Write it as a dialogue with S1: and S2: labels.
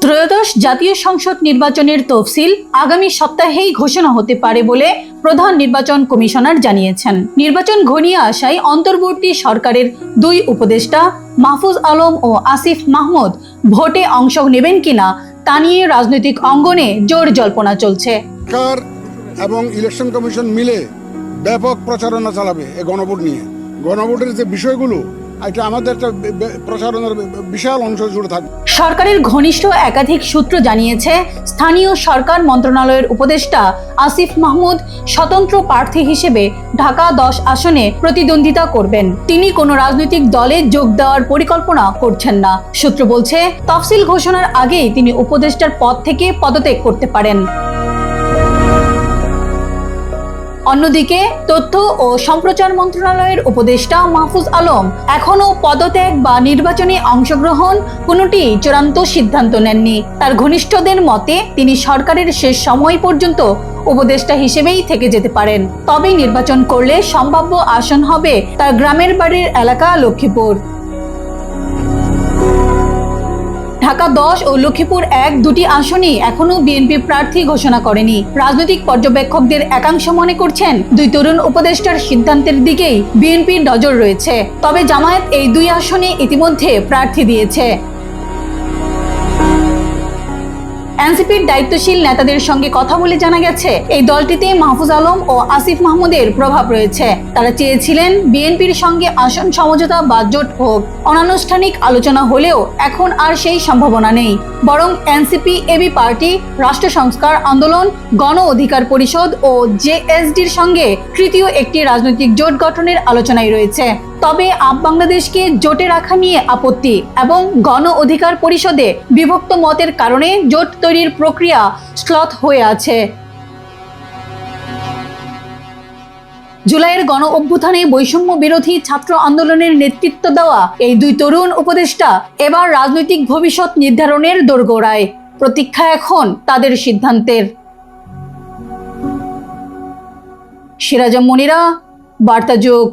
S1: ত্রয়োদশ জাতীয় সংসদ নির্বাচনের তফসিল আগামী সপ্তাহেই ঘোষণা হতে পারে বলে প্রধান নির্বাচন কমিশনার জানিয়েছেন। নির্বাচন ঘনিয়ে আসায় অন্তর্বর্তী সরকারের দুই উপদেষ্টা মাহফুজ আলম ও আসিফ মাহমুদ ভোটে অংশ নেবেন কিনা তা নিয়ে রাজনৈতিক অঙ্গনে জোর জল্পনা চলছে।
S2: সরকার এবং ইলেকশন কমিশন মিলে ব্যাপক প্রচারণা চালাবে এই গণভোট নিয়ে। গণভোটের যে বিষয়গুলো, এটা আমাদের একটা প্রচারণার বিশাল অংশ জুড়ে থাকবে।
S1: সরকারের ঘনিষ্ঠ একাধিক সূত্র জানিয়েছে, স্থানীয় সরকার মন্ত্রণালয়ের উপদেষ্টা আসিফ মাহমুদ স্বতন্ত্র প্রার্থী হিসেবে ঢাকা 10 আসনে প্রতিদ্বন্দ্বিতা করবেন। তিনি কোনো রাজনৈতিক দলে যোগ দেওয়ার পরিকল্পনা করছেন না। সূত্র বলছে, তফসিল ঘোষণার আগেই তিনি উপদেষ্টার পদ থেকে পদত্যাগ করতে পারেন। অন্যদিকে তথ্য ও সম্প্রচার মন্ত্রণালয়ের উপদেষ্টা মাহফুজ আলম এখনো পদত্যাগ বা নির্বাচনে অংশগ্রহণ কোনোটি চূড়ান্ত সিদ্ধান্ত নেননি। তার ঘনিষ্ঠদের মতে তিনি সরকারের শেষ সময় পর্যন্ত উপদেষ্টা হিসেবেই থেকে যেতে পারেন। তবে নির্বাচন করলে সম্ভাব্য আসন হবে তার গ্রামের বাড়ির এলাকা লক্ষ্মীপুর। ঢাকা 10 ও লক্ষ্মীপুর 1 দুটি আসনই এখনো বিএনপি প্রার্থী ঘোষণা করেনি। রাজনৈতিক পর্যবেক্ষকদের একাংশ মনে করছেন, দুই তরুণ উপদেষ্টার সিদ্ধান্তের দিকেই বিএনপির নজর রয়েছে। তবে জামায়াত এই দুই আসনে ইতিমধ্যে প্রার্থী দিয়েছে। এনসিপির দায়িত্বশীল নেতাদের সঙ্গে কথা বলে জানা গেছে, এই দলটিতে মাহফুজ আলম ও আসিফ মাহমুদের প্রভাব রয়েছে। তারা চেয়েছিলেন বিএনপির সঙ্গে আসন সমঝোতা বা জোট হোক। অনানুষ্ঠানিক আলোচনা হলেও এখন আর সেই সম্ভাবনা নেই। বরং এনসিপি, এবি পার্টি, রাষ্ট্র সংস্কার আন্দোলন, গণ অধিকার পরিষদ ও জেএসডির সঙ্গে তৃতীয় একটি রাজনৈতিক জোট গঠনের আলোচনায় রয়েছে। তবে আপ বাংলাদেশকে জোটে রাখা নিয়ে আপত্তি এবং গণ অধিকার পরিষদে বিভক্ত মতের কারণে জোট তৈরির প্রক্রিয়া স্থগিত হয়ে আছে। জুলাইয়ের গণ অভ্যুত্থানে বৈষম্য বিরোধী ছাত্র আন্দোলনের নেতৃত্ব দেওয়া এই দুই তরুণ উপদেষ্টা এবার রাজনৈতিক ভবিষ্যৎ নির্ধারণের দোরগোড়ায়। প্রতীক্ষা এখন তাদের সিদ্ধান্তের। সিরাজা মনিরা, বার্তা যুগ।